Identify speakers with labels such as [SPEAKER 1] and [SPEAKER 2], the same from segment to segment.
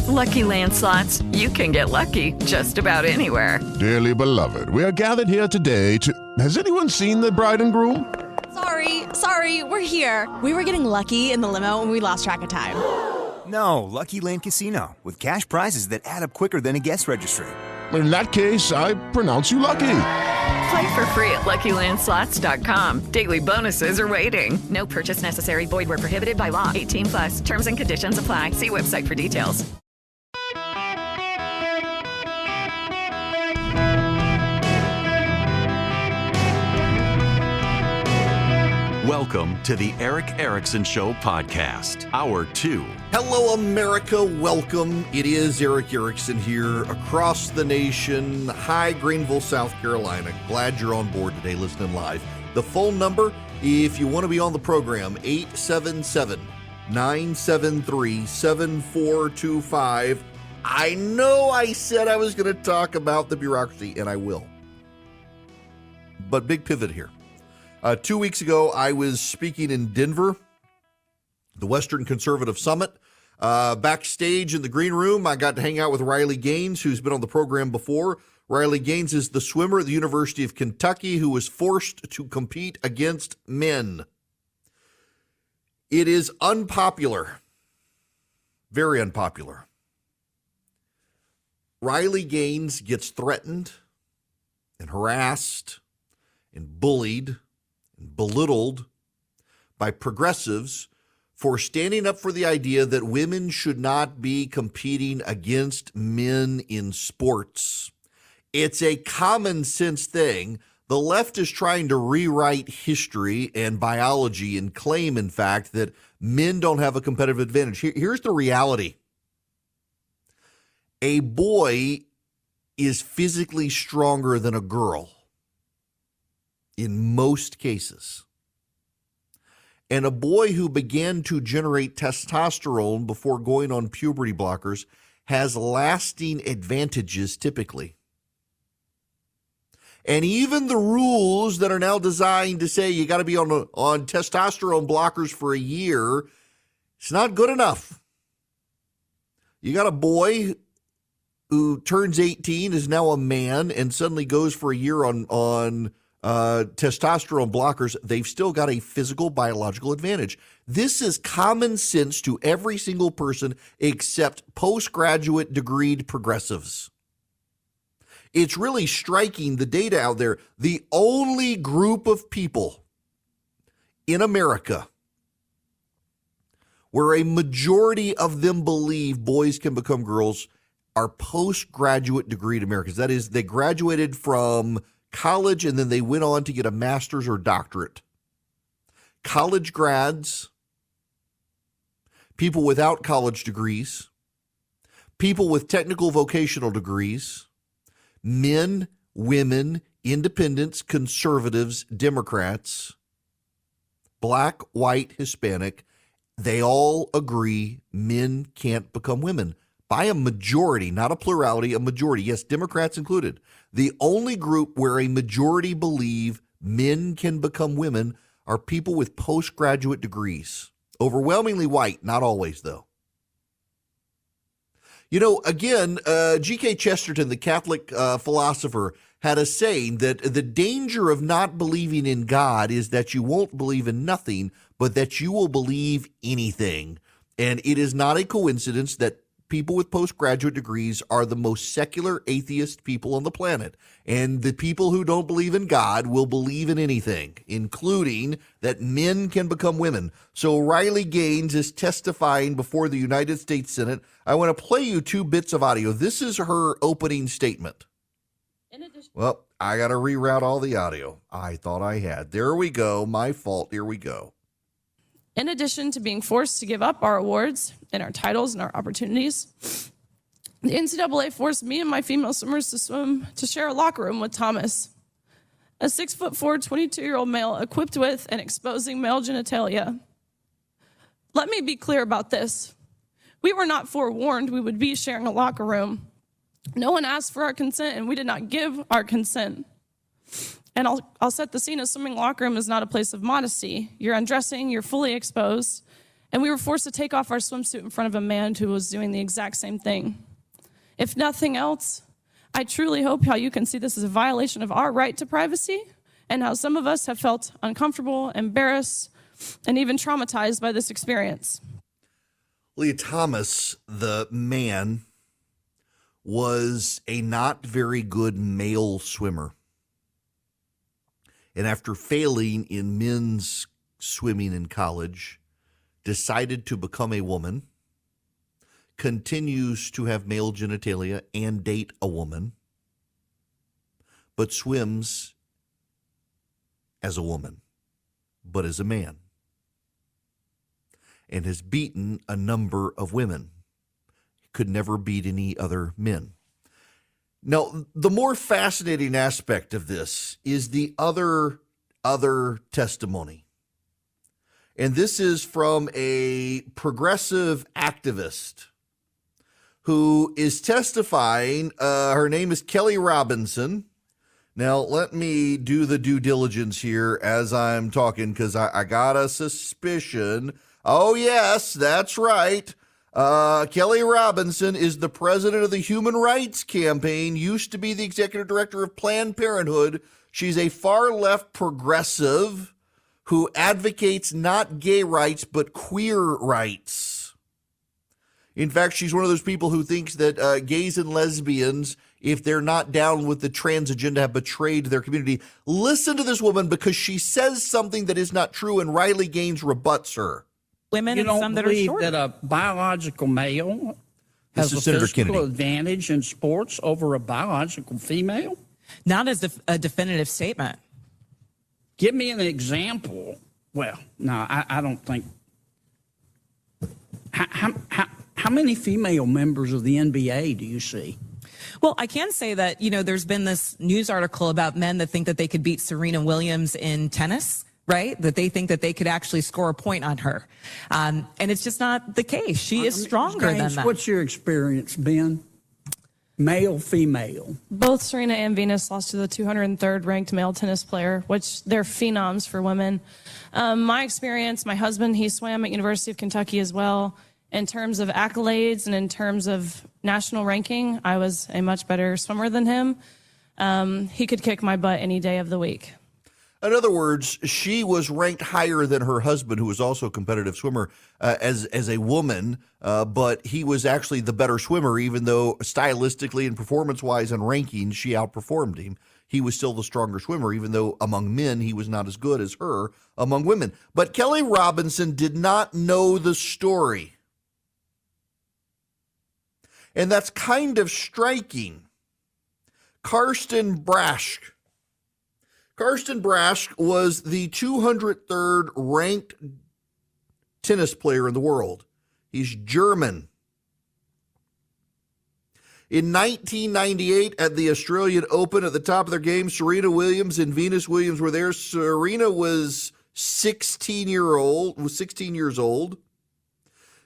[SPEAKER 1] With Lucky Land Slots, you can get lucky just about anywhere.
[SPEAKER 2] Dearly beloved, we are gathered here today to... Has anyone seen the bride and groom?
[SPEAKER 3] Sorry, we're here. We were getting lucky in the limo and we lost track of time.
[SPEAKER 4] No, Lucky Land Casino, with cash prizes that add up quicker than a guest registry.
[SPEAKER 2] In that case, I pronounce you lucky.
[SPEAKER 1] Play for free at LuckyLandSlots.com. Daily bonuses are waiting. No purchase necessary. Void where prohibited by law. 18+. Terms and conditions apply. See website for details.
[SPEAKER 5] Welcome to the Eric Erickson Show podcast, Hour 2.
[SPEAKER 6] Hello, America. Welcome. It is Eric Erickson here across the nation. Hi, Greenville, South Carolina. Glad you're on board today listening live. The phone number, if you want to be on the program, 877-973-7425. I know I said I was going to talk about the bureaucracy, and I will. But big pivot here. 2 weeks ago, I was speaking in Denver, the Western Conservative Summit. Backstage in the green room, I got to hang out with Riley Gaines, who's been on the program before. Riley Gaines is the swimmer at the University of Kentucky who was forced to compete against men. It is unpopular, very unpopular. Riley Gaines gets threatened and harassed and bullied, belittled by progressives for standing up for the idea that women should not be competing against men in sports. It's a common sense thing. The left is trying to rewrite history and biology and claim, in fact, that men don't have a competitive advantage. Here's the reality. A boy is physically stronger than a girl. In most cases. And a boy who began to generate testosterone before going on puberty blockers has lasting advantages typically. And even the rules that are now designed to say you got to be on testosterone blockers for a year, it's not good enough. You got a boy who turns 18, is now a man, and suddenly goes for a year on testosterone blockers, they've still got a physical biological advantage. This is common sense to every single person except postgraduate degreed progressives. It's really striking, the data out there. The only group of people in America where a majority of them believe boys can become girls are postgraduate degreed Americans. That is, they graduated from college, and then they went on to get a master's or doctorate. College grads, people without college degrees, people with technical vocational degrees, men, women, independents, conservatives, Democrats, black, white, Hispanic, they all agree men can't become women. By a majority, not a plurality, a majority. Yes, Democrats included. The only group where a majority believe men can become women are people with postgraduate degrees. Overwhelmingly white, not always, though. You know, again, G.K. Chesterton, the Catholic philosopher, had a saying that the danger of not believing in God is that you won't believe in nothing, but that you will believe anything. And it is not a coincidence that people with postgraduate degrees are the most secular atheist people on the planet. And the people who don't believe in God will believe in anything, including that men can become women. So Riley Gaines is testifying before the United States Senate. I want to play you 2 bits of audio. This is her opening statement. Well, I got to reroute all the audio. I thought I had. There we go. My fault. Here we go.
[SPEAKER 7] In addition to being forced to give up our awards and our titles and our opportunities, the NCAA forced me and my female swimmers to share a locker room with Thomas, a 6'4", 22-year-old male equipped with and exposing male genitalia. Let me be clear about this. We were not forewarned we would be sharing a locker room. No one asked for our consent, and we did not give our consent. And I'll set the scene. A swimming locker room is not a place of modesty. You're undressing, you're fully exposed, And we were forced to take off our swimsuit in front of a man who was doing the exact same thing. If nothing else, I truly hope how you can see this as a violation of our right to privacy and how some of us have felt uncomfortable, embarrassed, and even traumatized by this experience.
[SPEAKER 6] Leah Thomas, the man, was a not very good male swimmer. And after failing in men's swimming in college, decided to become a woman, continues to have male genitalia and date a woman, but swims as a woman, but as a man, and has beaten a number of women. Could never beat any other men. Now, the more fascinating aspect of this is the other testimony. And this is from a progressive activist who is testifying. Her name is Kelly Robinson. Now, let me do the due diligence here as I'm talking, because I got a suspicion. Oh, yes, that's right. Kelly Robinson is the president of the Human Rights Campaign, used to be the executive director of Planned Parenthood. She's a far-left progressive who advocates not gay rights, but queer rights. In fact, she's one of those people who thinks that gays and lesbians, if they're not down with the trans agenda, have betrayed their community. Listen to this woman, because she says something that is not true, and Riley Gaines rebuts her.
[SPEAKER 8] Women
[SPEAKER 9] you
[SPEAKER 8] and
[SPEAKER 9] don't
[SPEAKER 8] some that are
[SPEAKER 9] believe
[SPEAKER 8] shorter.
[SPEAKER 9] that a biological male has a
[SPEAKER 6] Senator
[SPEAKER 9] physical
[SPEAKER 6] Kennedy.
[SPEAKER 9] advantage in sports over a biological female?
[SPEAKER 8] Not as a definitive statement.
[SPEAKER 9] Give me an example. Well, no, I don't think. How many female members of the NBA do you see?
[SPEAKER 8] Well, I can say that, there's been this news article about men that think that they could beat Serena Williams in tennis, right? That they think that they could actually score a point on her. And it's just not the case. She is stronger than that.
[SPEAKER 9] What's your experience, Ben? Male, female?
[SPEAKER 7] Both Serena and Venus lost to the 203rd ranked male tennis player, which they're phenoms for women. My experience, my husband, he swam at University of Kentucky as well. In terms of accolades and in terms of national ranking, I was a much better swimmer than him. He could kick my butt any day of the week.
[SPEAKER 6] In other words, she was ranked higher than her husband, who was also a competitive swimmer, as a woman, but he was actually the better swimmer, even though stylistically and performance-wise and rankings, she outperformed him. He was still the stronger swimmer, even though among men, he was not as good as her among women. But Kelly Robinson did not know the story. And that's kind of striking. Karsten Brasch. Karsten Brasch was the 203rd ranked tennis player in the world. He's German. In 1998, at the Australian Open, at the top of their game, Serena Williams and Venus Williams were there. Serena was 16 years old.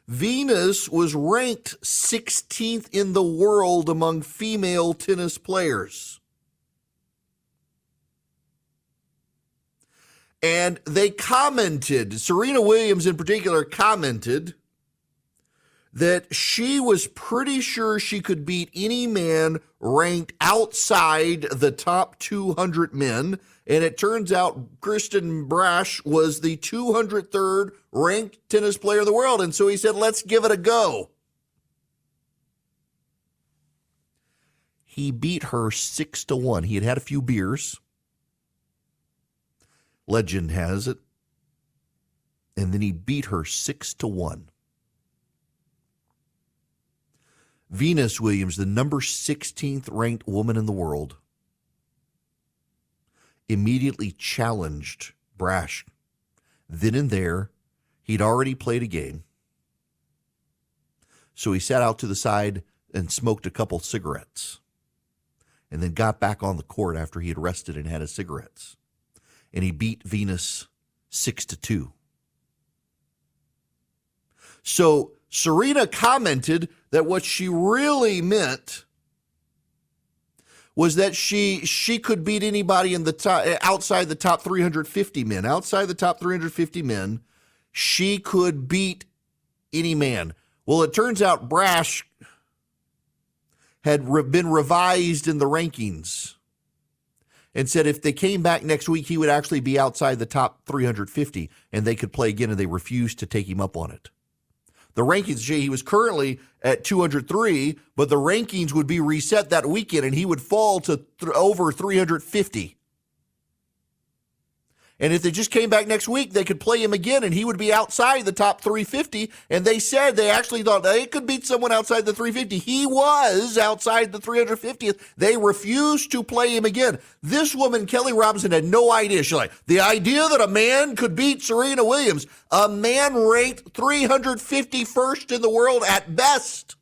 [SPEAKER 6] Venus was ranked 16th in the world among female tennis players. And they commented, Serena Williams in particular commented, that she was pretty sure she could beat any man ranked outside the top 200 men. And it turns out Karsten Brasch was the 203rd ranked tennis player in the world. And so he said, let's give it a go. He beat her 6-1. He had had a few beers. Legend has it. And then he beat her 6-1. Venus Williams, the number 16th ranked woman in the world, immediately challenged Brasch. Then and there, he'd already played a game. So he sat out to the side and smoked a couple cigarettes, and then got back on the court after he had rested and had his cigarettes. And he beat Venus 6-2. So Serena commented that what she really meant was that she could beat anybody in the top, outside the top 350 men. Outside the top 350 men, she could beat any man. Well, it turns out Brash had been revised in the rankings and said if they came back next week, he would actually be outside the top 350 and they could play again, and they refused to take him up on it. The rankings, he was currently at 203, but the rankings would be reset that weekend and he would fall to over 350. And if they just came back next week, they could play him again and he would be outside the top 350. And they said they actually thought they could beat someone outside the 350. He was outside the 350th. They refused to play him again. This woman, Kelly Robinson, had no idea. She's like, the idea that a man could beat Serena Williams, a man ranked 351st in the world at best,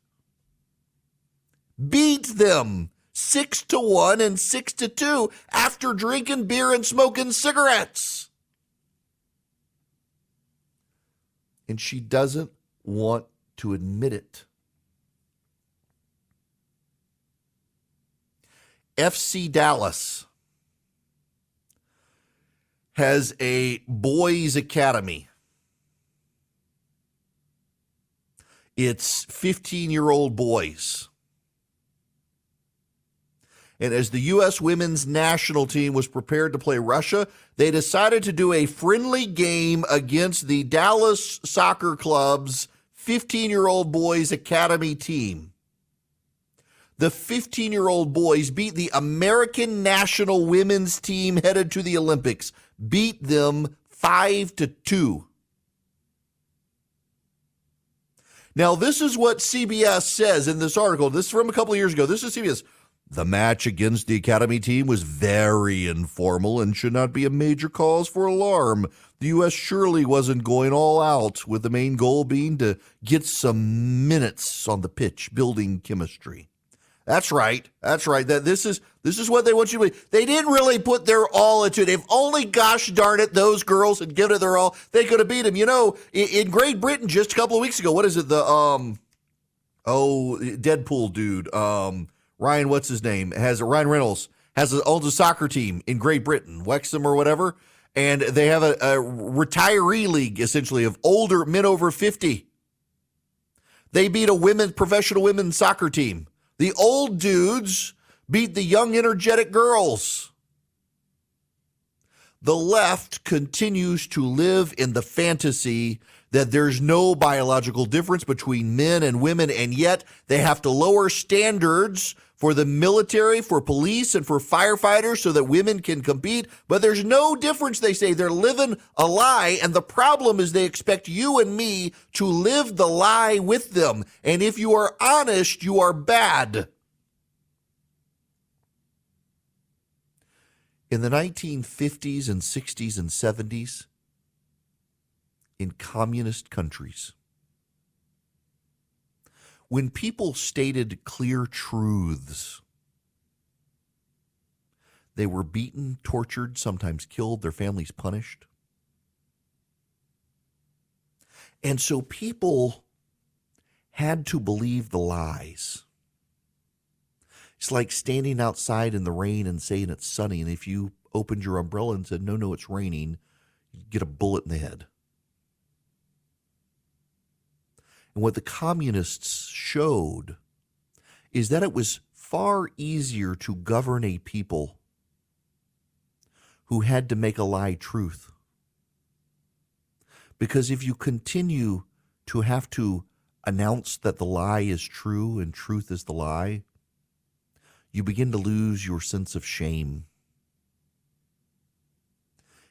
[SPEAKER 6] beat them 6-1 and 6-2 after drinking beer and smoking cigarettes. And she doesn't want to admit it. FC Dallas has a boys' academy. It's 15-year-old boys. And as the U.S. women's national team was prepared to play Russia, they decided to do a friendly game against the Dallas Soccer Club's 15-year-old boys academy team. The 15-year-old boys beat the American national women's team headed to the Olympics, beat them 5-2. Now, this is what CBS says in this article. This is from a couple of years ago. This is CBS. The match against the academy team was very informal and should not be a major cause for alarm. The U.S. surely wasn't going all out, with the main goal being to get some minutes on the pitch, building chemistry. That's right. That this is what they want you to believe. They didn't really put their all into it. If only, gosh darn it, those girls had given it their all, they could have beat them. You know, in Great Britain just a couple of weeks ago, what is it? The Deadpool dude. Ryan, what's his name? Ryan Reynolds owns a soccer team in Great Britain, Wexham or whatever, and they have a retiree league essentially of older men over 50. They beat a professional women's soccer team. The old dudes beat the young, energetic girls. The left continues to live in the fantasy that there's no biological difference between men and women, and yet they have to lower standards for the military, for police, and for firefighters so that women can compete. But there's no difference, they say. They're living a lie, and the problem is they expect you and me to live the lie with them. And if you are honest, you are bad. In the 1950s and 60s and 70s, in communist countries, when people stated clear truths, they were beaten, tortured, sometimes killed, their families punished. And so people had to believe the lies. It's like standing outside in the rain and saying it's sunny, and if you opened your umbrella and said, no, it's raining, you'd get a bullet in the head. And what the communists showed is that it was far easier to govern a people who had to make a lie truth. Because if you continue to have to announce that the lie is true and truth is the lie, you begin to lose your sense of shame.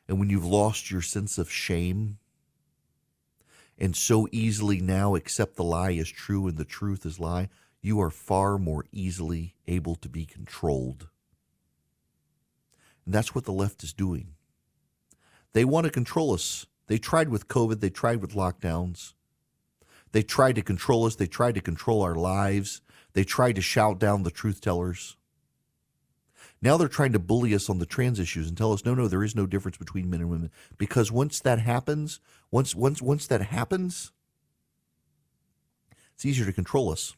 [SPEAKER 6] And when you've lost your sense of shame, and so easily now accept the lie as true and the truth as lie, you are far more easily able to be controlled. And that's what the left is doing. They want to control us. They tried with COVID. They tried with lockdowns. They tried to control us. They tried to control our lives. They tried to shout down the truth tellers. Now they're trying to bully us on the trans issues and tell us, no, there is no difference between men and women. Because once that happens, once that happens, it's easier to control us.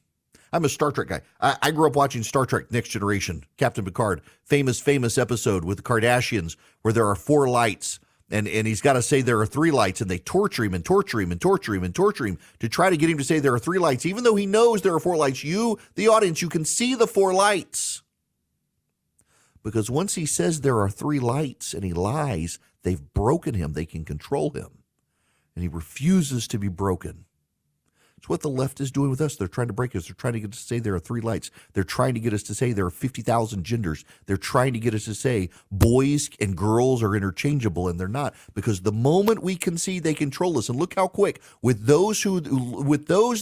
[SPEAKER 6] I'm a Star Trek guy. I grew up watching Star Trek Next Generation, Captain Picard, famous episode with the Kardashians where there are 4 lights. And he's got to say there are 3 lights, and they torture him and torture him and torture him and torture him to try to get him to say there are 3 lights, even though he knows there are 4 lights. You, the audience, you can see the 4 lights. Because once he says there are 3 lights and he lies, they've broken him. They can control him. And he refuses to be broken. It's what the left is doing with us. They're trying to break us. They're trying to get us to say there are 3 lights. They're trying to get us to say there are 50,000 genders. They're trying to get us to say boys and girls are interchangeable, and they're not. Because the moment we concede, they control us. And look how quick, with those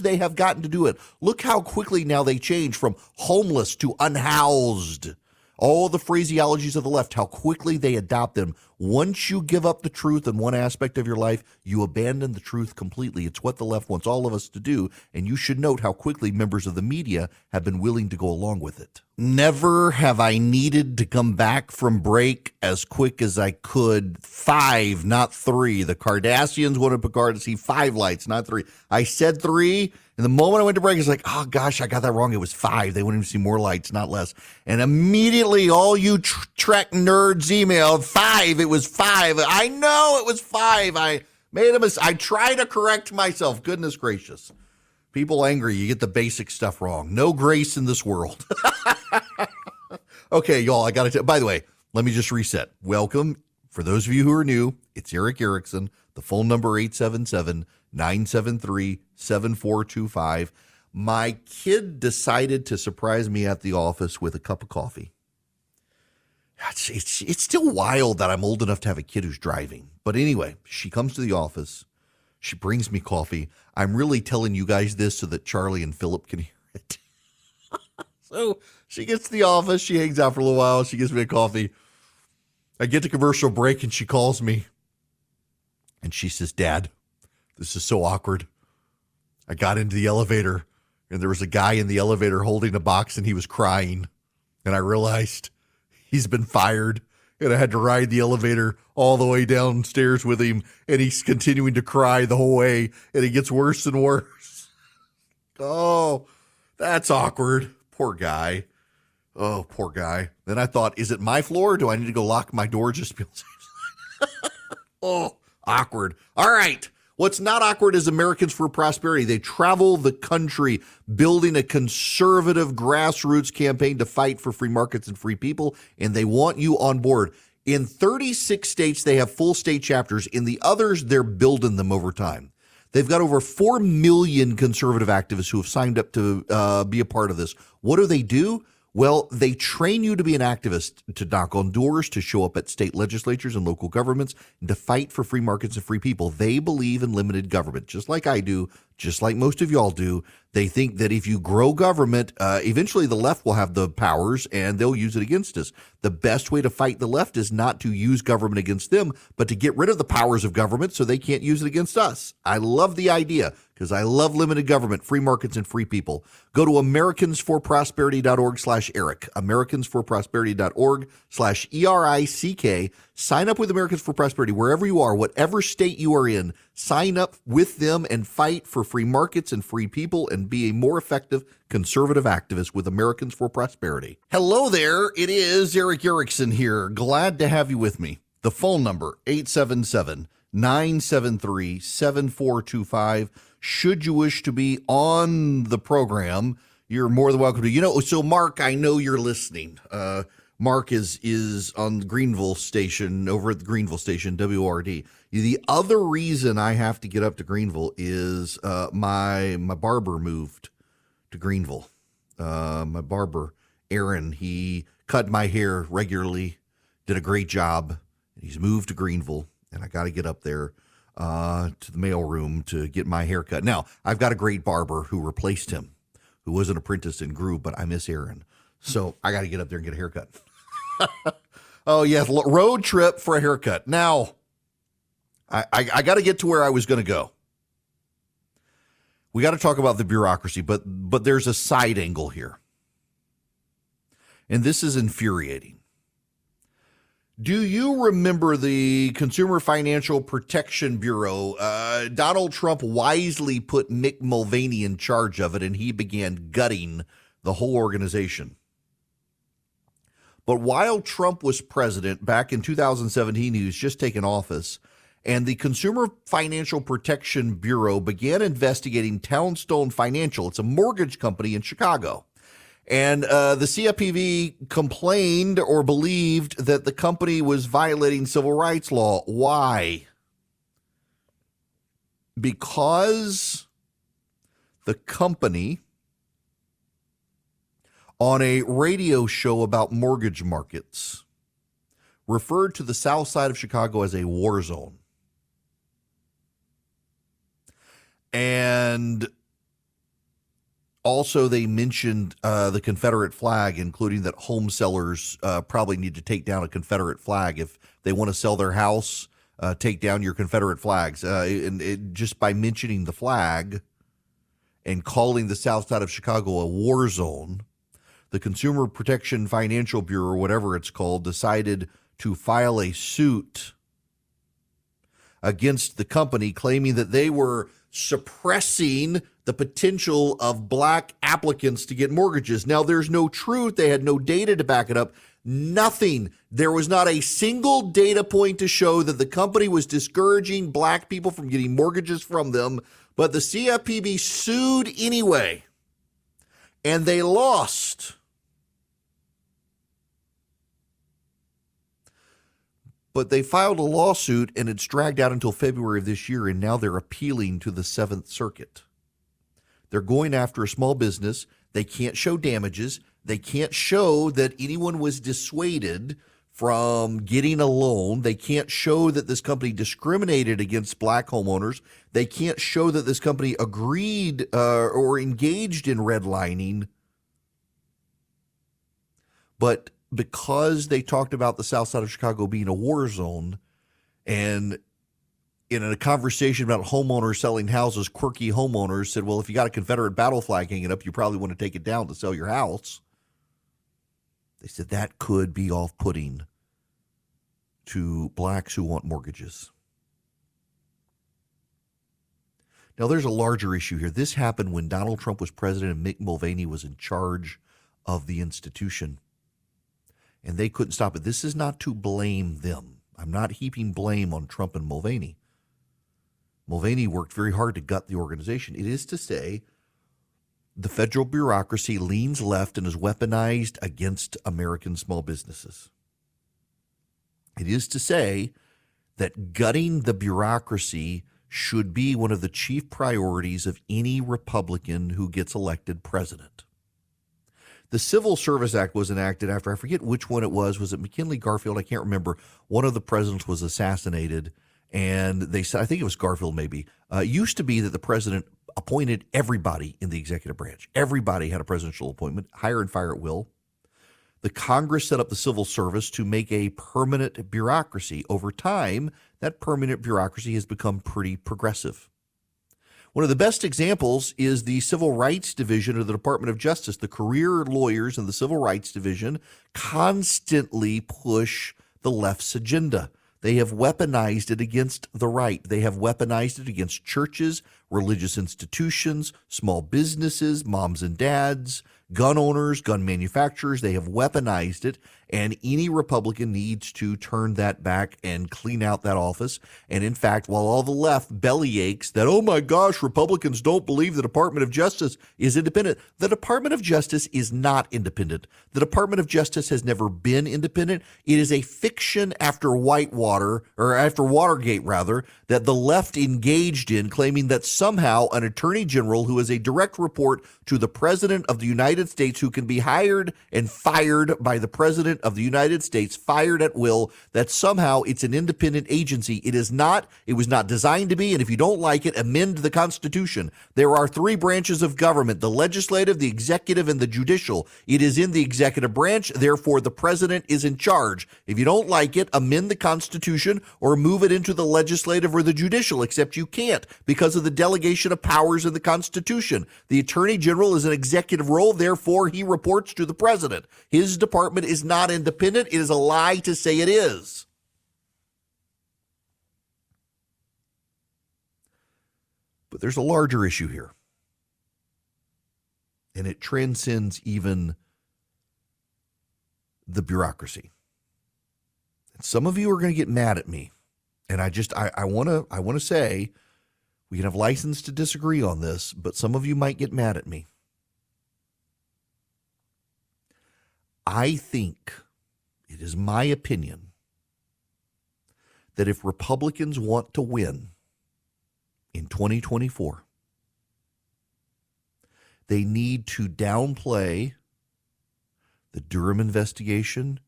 [SPEAKER 6] they have gotten to do it, look how quickly now they change from homeless to unhoused. All the phraseologies of the left, how quickly they adopt them. Once you give up the truth in one aspect of your life, you abandon the truth completely. It's what the left wants all of us to do, and you should note how quickly members of the media have been willing to go along with it. Never have I needed to come back from break as quick as I could. 5, not 3. The Cardassians wanted Picard to see 5 lights, not 3. I said 3. And the moment I went to break, it's like, oh, gosh, I got that wrong. It was 5. They wanted to see more lights, not less. And immediately all you Trek nerds emailed 5. It was 5. I know it was 5. I made a mistake. I try to correct myself. Goodness gracious. People angry. You get the basic stuff wrong. No grace in this world. Okay, y'all, I got to by the way, let me just reset. Welcome. For those of you who are new, it's Eric Erickson. The phone number 877-973-7425. My kid decided to surprise me at the office with a cup of coffee. It's still wild that I'm old enough to have a kid who's driving. But anyway, she comes to the office. She brings me coffee. I'm really telling you guys this so that Charlie and Philip can hear it. So she gets to the office. She hangs out for a little while. She gives me a coffee. I get to commercial break and she calls me. And she says, Dad, this is so awkward. I got into the elevator and there was a guy in the elevator holding a box and he was crying. And I realized he's been fired. And I had to ride the elevator all the way downstairs with him. And he's continuing to cry the whole way. And it gets worse and worse. Oh, that's awkward. Poor guy. Oh, poor guy. Then I thought, is it my floor? Do I need to go lock my door just to be able to Oh, awkward. All right. What's not awkward is Americans for Prosperity. They travel the country building a conservative grassroots campaign to fight for free markets and free people, and they want you on board. In 36 states, they have full state chapters. In the others, they're building them over time. They've got over 4 million conservative activists who have signed up to be a part of this. What do? Well, they train you to be an activist, to knock on doors, to show up at state legislatures and local governments, and to fight for free markets and free people. They believe in limited government, just like I do, just like most of y'all do. They think that if you grow government, eventually the left will have the powers and they'll use it against us. The best way to fight the left is not to use government against them, but to get rid of the powers of government so they can't use it against us. I love the idea because I love limited government, free markets, and free people. Go to americansforprosperity.org/Eric, americansforprosperity.org/ERICK. Sign up with Americans for Prosperity wherever you are, whatever state you are in. Sign up with them and fight for free markets and free people and be a more effective conservative activist with Americans for Prosperity. Hello there. It is Eric Erickson here. Glad to have you with me. The phone number, 877-973-7425. Should you wish to be on the program, you're more than welcome to. So Mark, I know you're listening. Mark is on the Greenville station, over at the Greenville station, WRD. The other reason I have to get up to Greenville is my barber moved to Greenville. My barber, Aaron, he cut my hair regularly, did a great job. He's moved to Greenville, and I got to get up there to the mailroom to get my hair cut. Now, I've got a great barber who replaced him, who was an apprentice and grew, but I miss Aaron. So I got to get up there and get a haircut. Oh, yeah, road trip for a haircut. Now, I got to get to where I was going to go. We got to talk about the bureaucracy, but there's a side angle here. And this is infuriating. Do you remember the Consumer Financial Protection Bureau? Donald Trump wisely put Mick Mulvaney in charge of it, and he began gutting the whole organization. But while Trump was president back in 2017, he was just taken office, and the Consumer Financial Protection Bureau began investigating Townstone Financial. It's a mortgage company in Chicago. And the CFPB complained or believed that the company was violating civil rights law. Why? Because the company, on a radio show about mortgage markets, referred to the south side of Chicago as a war zone. And also they mentioned the Confederate flag, including that home sellers probably need to take down a Confederate flag if they want to sell their house. Take down your Confederate flags. Just by mentioning the flag and calling the south side of Chicago a war zone, the Consumer Protection Financial Bureau, or whatever it's called, decided to file a suit against the company, claiming that they were suppressing the potential of black applicants to get mortgages. Now, there's no truth. They had no data to back it up. Nothing. There was not a single data point to show that the company was discouraging black people from getting mortgages from them, but the CFPB sued anyway, and they lost. But they filed a lawsuit, and it's dragged out until February of this year, and now they're appealing to the Seventh Circuit. They're going after a small business. They can't show damages. They can't show that anyone was dissuaded from getting a loan. They can't show that this company discriminated against black homeowners. They can't show that this company agreed or engaged in redlining. But because they talked about the south side of Chicago being a war zone, and in a conversation about homeowners selling houses, quirky homeowners said, well, if you got a Confederate battle flag hanging up, you probably want to take it down to sell your house. They said that could be off-putting to blacks who want mortgages. Now, there's a larger issue here. This happened when Donald Trump was president and Mick Mulvaney was in charge of the institution, and they couldn't stop it. This is not to blame them. I'm not heaping blame on Trump and Mulvaney. Mulvaney worked very hard to gut the organization. It is to say the federal bureaucracy leans left and is weaponized against American small businesses. It is to say that gutting the bureaucracy should be one of the chief priorities of any Republican who gets elected president. The Civil Service Act was enacted after, I forget which one it was. Was it McKinley, Garfield? I can't remember. One of the presidents was assassinated, and they said, I think it was Garfield maybe. It used to be that the president appointed everybody in the executive branch. Everybody had a presidential appointment, hire and fire at will. The Congress set up the civil service to make a permanent bureaucracy. Over time, that permanent bureaucracy has become pretty progressive. One of the best examples is the Civil Rights Division of the Department of Justice. The career lawyers in the Civil Rights Division constantly push the left's agenda. They have weaponized it against the right. They have weaponized it against churches, religious institutions, small businesses, moms and dads, gun owners, gun manufacturers. They have weaponized it, and any Republican needs to turn that back and clean out that office. And in fact, while all the left bellyaches that, oh my gosh, Republicans don't believe the Department of Justice is independent, the Department of Justice is not independent. The Department of Justice has never been independent. It is a fiction after Watergate rather, that the left engaged in, claiming that somehow an attorney general who is a direct report to the president of the United States, who can be hired and fired by the president of the United States, fired at will, that somehow it's an independent agency. It is not. It was not designed to be. And if you don't like it, amend the Constitution. There are three branches of government: the legislative, the executive, and the judicial. It is in the executive branch. Therefore, the president is in charge. If you don't like it, amend the Constitution or move it into the legislative or the judicial, except you can't because of the delegation of powers in the Constitution. The attorney general is an executive role. Therefore, he reports to the president. His department is not independent. It is a lie to say it is. But there's a larger issue here, and it transcends even the bureaucracy. Some of you are going to get mad at me. And I want to say we can have license to disagree on this, but some of you might get mad at me. I think it is my opinion that if Republicans want to win in 2024, they need to downplay the Durham investigation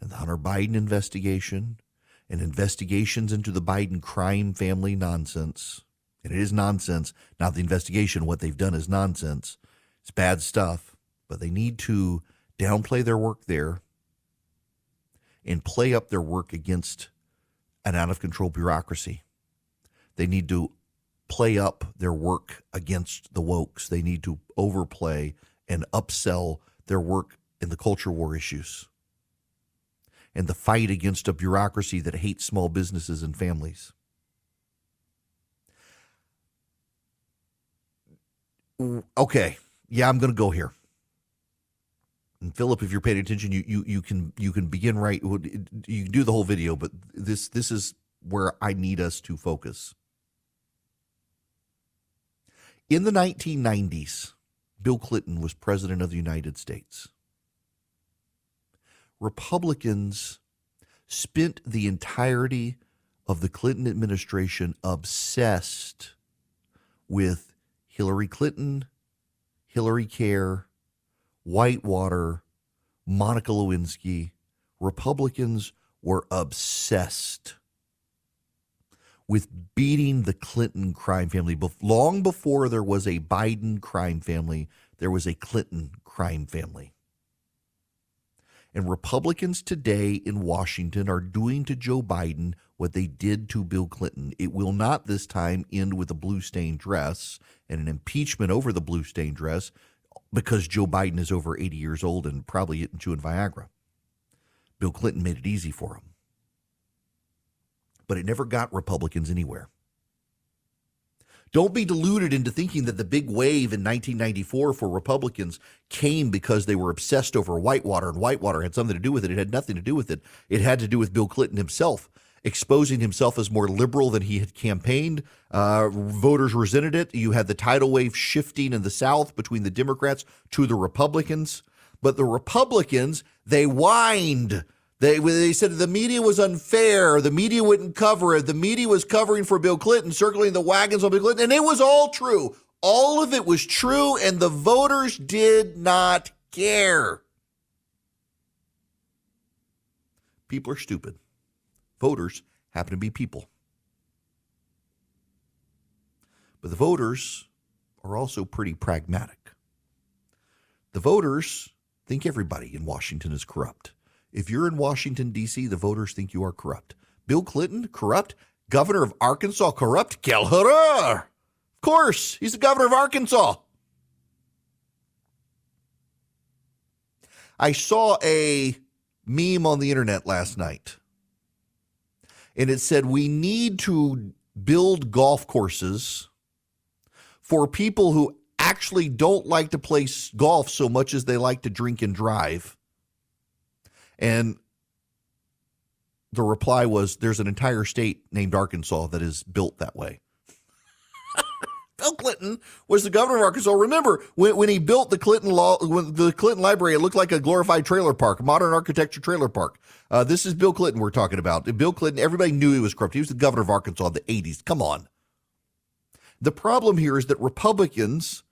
[SPEAKER 6] and the Hunter Biden investigation and investigations into the Biden crime family nonsense. And it is nonsense, not the investigation. What they've done is nonsense. It's bad stuff, but they need to downplay their work there and play up their work against an out-of-control bureaucracy. They need to play up their work against the wokes. They need to overplay and upsell their work in the culture war issues and the fight against a bureaucracy that hates small businesses and families. Okay, yeah, I'm going to go here. And Philip, if you're paying attention, you can begin right. You can do the whole video, but this is where I need us to focus. In the 1990s, Bill Clinton was president of the United States. Republicans spent the entirety of the Clinton administration obsessed with Hillary Clinton, Hillary Care, Whitewater, Monica Lewinsky. Republicans were obsessed with beating the Clinton crime family. Long before there was a Biden crime family, there was a Clinton crime family. And Republicans today in Washington are doing to Joe Biden what they did to Bill Clinton. It will not this time end with a blue-stained dress and an impeachment over the blue-stained dress because Joe Biden is over 80 years old and probably eating chewing Viagra. Bill Clinton made it easy for him. But it never got Republicans anywhere. Don't be deluded into thinking that the big wave in 1994 for Republicans came because they were obsessed over Whitewater, and Whitewater had something to do with it. It had nothing to do with it. It had to do with Bill Clinton himself, exposing himself as more liberal than he had campaigned. Voters resented it. You had the tidal wave shifting in the South between the Democrats to the Republicans. But the Republicans, they whined. They said the media was unfair. The media wouldn't cover it. The media was covering for Bill Clinton, circling the wagons on Bill Clinton. And it was all true. All of it was true, and the voters did not care. People are stupid. Voters happen to be people. But the voters are also pretty pragmatic. The voters think everybody in Washington is corrupt. If you're in Washington, D.C., the voters think you are corrupt. Bill Clinton, corrupt? Governor of Arkansas, corrupt? Quel horror! Of course, he's the governor of Arkansas. I saw a meme on the internet last night, and it said we need to build golf courses for people who actually don't like to play golf so much as they like to drink and drive. And the reply was, there's an entire state named Arkansas that is built that way. Bill Clinton was the governor of Arkansas. Remember, when he built the Clinton Library, it looked like a glorified trailer park, modern architecture trailer park. This is Bill Clinton we're talking about. Bill Clinton, everybody knew he was corrupt. He was the governor of Arkansas in the 80s. Come on. The problem here is that Republicans,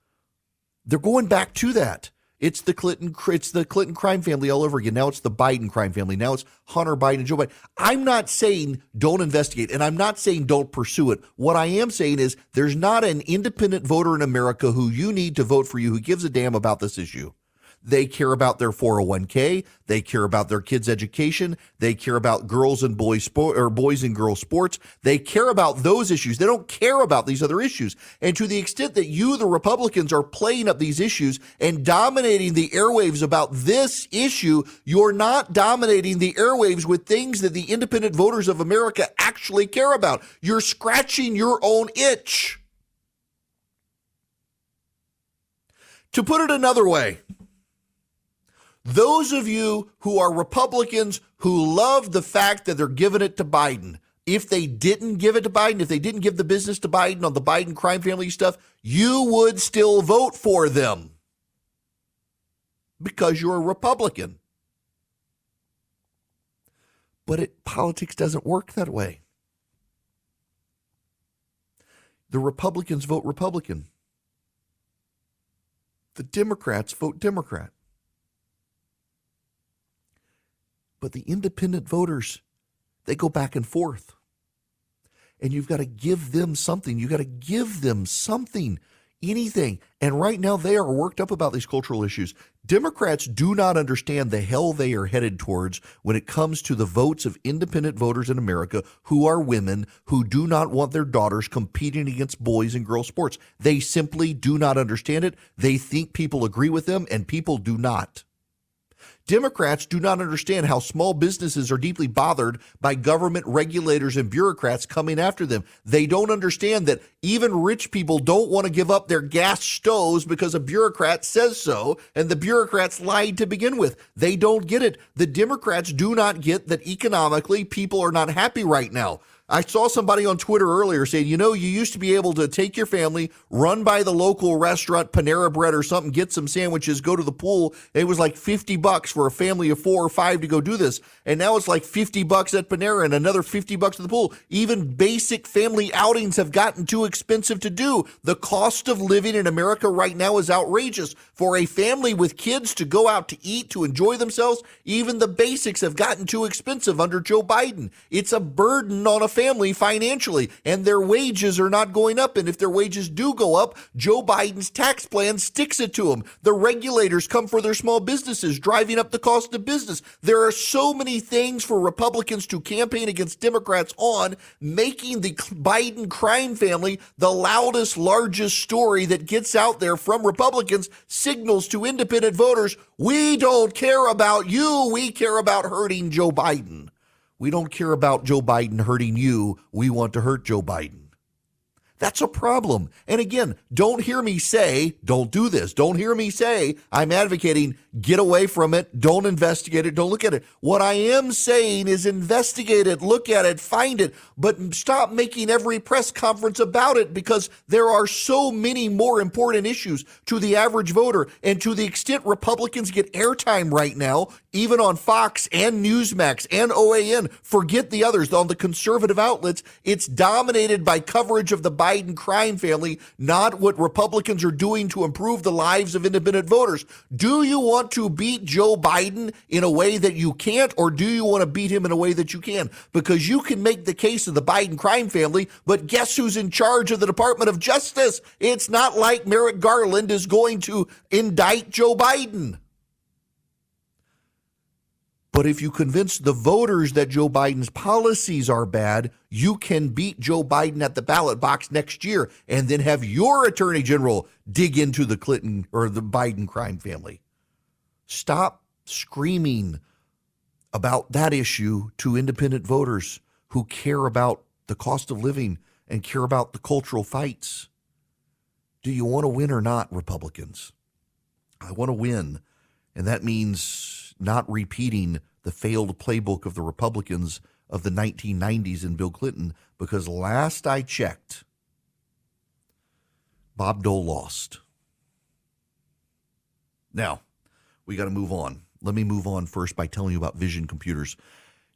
[SPEAKER 6] they're going back to that. It's the Clinton crime family all over again. Now it's the Biden crime family. Now it's Hunter Biden and Joe Biden. I'm not saying don't investigate, and I'm not saying don't pursue it. What I am saying is there's not an independent voter in America who you need to vote for you who gives a damn about this issue. They care about their 401k. They care about their kids' education. They care about girls and boys and girls sports. They care about those issues. They don't care about these other issues. And to the extent that you, the Republicans, are playing up these issues and dominating the airwaves about this issue, you're not dominating the airwaves with things that the independent voters of America actually care about. You're scratching your own itch. To put it another way, Those of you who are Republicans who love the fact that they're giving it to Biden, if they didn't give it to Biden, if they didn't give the business to Biden on the Biden crime family stuff, you would still vote for them because you're a Republican. But politics doesn't work that way. The Republicans vote Republican. The Democrats vote Democrat. But the independent voters, they go back and forth. And you've got to give them something. You've got to give them something, anything. And right now they are worked up about these cultural issues. Democrats do not understand the hell they are headed towards when it comes to the votes of independent voters in America who are women who do not want their daughters competing against boys in girls sports. They simply do not understand it. They think people agree with them, and people do not. Democrats do not understand how small businesses are deeply bothered by government regulators and bureaucrats coming after them. They don't understand that even rich people don't want to give up their gas stoves because a bureaucrat says so, and the bureaucrats lied to begin with. They don't get it. The Democrats do not get that economically people are not happy right now. I saw somebody on Twitter earlier saying, you used to be able to take your family, run by the local restaurant, Panera Bread or something, get some sandwiches, go to the pool. It was like $50 for a family of 4 or 5 to go do this. And now it's like $50 at Panera and another $50 at the pool. Even basic family outings have gotten too expensive to do. The cost of living in America right now is outrageous. For a family with kids to go out to eat, to enjoy themselves, even the basics have gotten too expensive under Joe Biden. It's a burden on a family financially, and their wages are not going up. And if their wages do go up, Joe Biden's tax plan sticks it to them. The regulators come for their small businesses, driving up the cost of business. There are so many things for Republicans to campaign against Democrats on, making the Biden crime family the loudest, largest story that gets out there from Republicans, signals to independent voters, we don't care about you, we care about hurting Joe Biden. We don't care about Joe Biden hurting you. We want to hurt Joe Biden. That's a problem. And again, don't hear me say, don't do this. Don't hear me say, I'm advocating, get away from it. Don't investigate it. Don't look at it. What I am saying is investigate it, look at it, find it, but stop making every press conference about it, because there are so many more important issues to the average voter. And to the extent Republicans get airtime right now, even on Fox and Newsmax and OAN, forget the others. On the conservative outlets, it's dominated by coverage of the Biden crime family, not what Republicans are doing to improve the lives of independent voters. Do you want to beat Joe Biden in a way that you can't, or do you want to beat him in a way that you can? Because you can make the case of the Biden crime family, but guess who's in charge of the Department of Justice? It's not like Merrick Garland is going to indict Joe Biden. But if you convince the voters that Joe Biden's policies are bad, you can beat Joe Biden at the ballot box next year and then have your attorney general dig into the Clinton or the Biden crime family. Stop screaming about that issue to independent voters who care about the cost of living and care about the cultural fights. Do you want to win or not, Republicans? I want to win, and that means not repeating the failed playbook of the Republicans of the 1990s and Bill Clinton, because last I checked, Bob Dole lost. Now, we got to move on. Let me move on first by telling you about Vision Computers.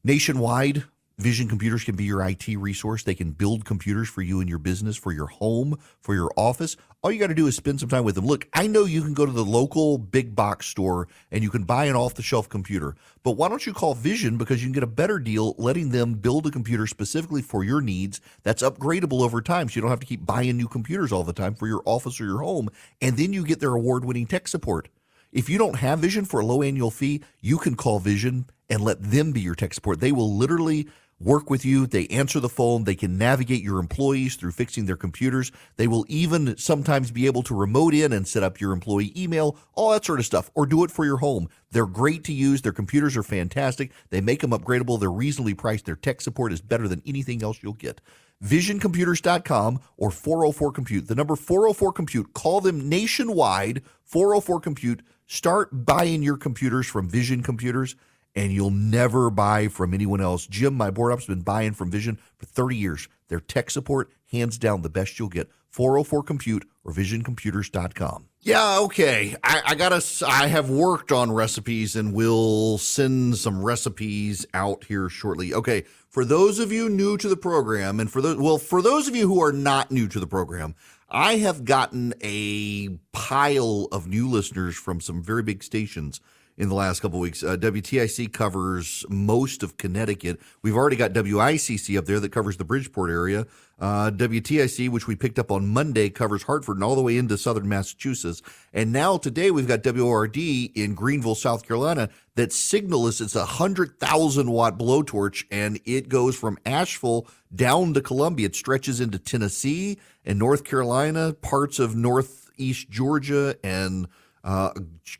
[SPEAKER 6] Nationwide, Vision Computers can be your IT resource. They can build computers for you and your business, for your home, for your office. All you got to do is spend some time with them. Look, I know you can go to the local big box store and you can buy an off-the-shelf computer, but why don't you call Vision, because you can get a better deal letting them build a computer specifically for your needs that's upgradable over time, so you don't have to keep buying new computers all the time for your office or your home, and then you get their award-winning tech support. If you don't have Vision for a low annual fee, you can call Vision and let them be your tech support. They will literally work with you. They answer the phone. They can navigate your employees through fixing their computers. They will even sometimes be able to remote in and set up your employee email, all that sort of stuff, or do it for your home. They're great to use. Their computers are fantastic. They make them upgradable. They're reasonably priced. Their tech support is better than anything else you'll get. visioncomputers.com or 404-COMPUTE. The number 404-COMPUTE. Call them nationwide, 404-COMPUTE. Start buying your computers from Vision Computers, and you'll never buy from anyone else. Jim, my board op's been buying from Vision for 30 years. Their tech support, hands down, the best you'll get. 404-COMPUTE or visioncomputers.com. Yeah, okay. I have worked on recipes, and we'll send some recipes out here shortly. Okay, for those of you new to the program, and for those of you who are not new to the program, I have gotten a pile of new listeners from some very big stations in the last couple of weeks. WTIC covers most of Connecticut. We've already got WICC up there that covers the Bridgeport area. WTIC, which we picked up on Monday, covers Hartford and all the way into southern Massachusetts. And now today we've got WORD in Greenville, South Carolina, that signal us. It's a 100,000-watt blowtorch, and it goes from Asheville down to Columbia. It stretches into Tennessee and North Carolina, parts of northeast Georgia, and a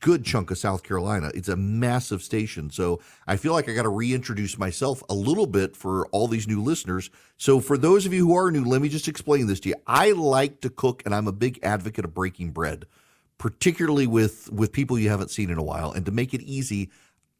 [SPEAKER 6] good chunk of South Carolina. It's a massive station. So I feel like I got to reintroduce myself a little bit for all these new listeners. So for those of you who are new, let me just explain this to you. I like to cook, and I'm a big advocate of breaking bread, particularly with people you haven't seen in a while. And to make it easy,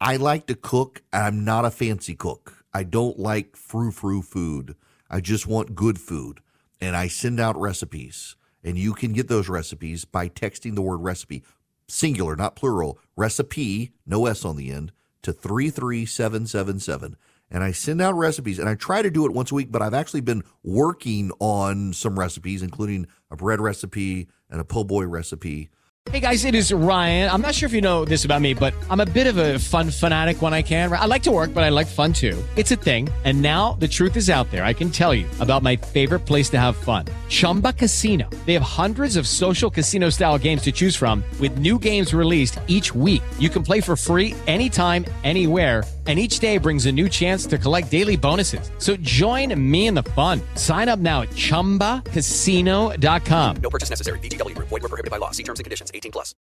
[SPEAKER 6] I like to cook. I'm not a fancy cook. I don't like frou-frou food. I just want good food. And I send out recipes. And you can get those recipes by texting the word recipe, singular, not plural, recipe, no S on the end, to 33777. And I send out recipes, and I try to do it once a week, but I've actually been working on some recipes, including a bread recipe and a po' boy recipe.
[SPEAKER 10] Hey guys, it is Ryan. I'm not sure if you know this about me, but I'm a bit of a fun fanatic when I can. I like to work, but I like fun too. It's a thing. And now the truth is out there. I can tell you about my favorite place to have fun. Chumba Casino. They have hundreds of social casino style games to choose from with new games released each week. You can play for free anytime, anywhere. And each day brings a new chance to collect daily bonuses. So join me in the fun. Sign up now at ChumbaCasino.com.
[SPEAKER 11] No purchase necessary. VGW Group. Void where prohibited by law. See terms and conditions. 18+.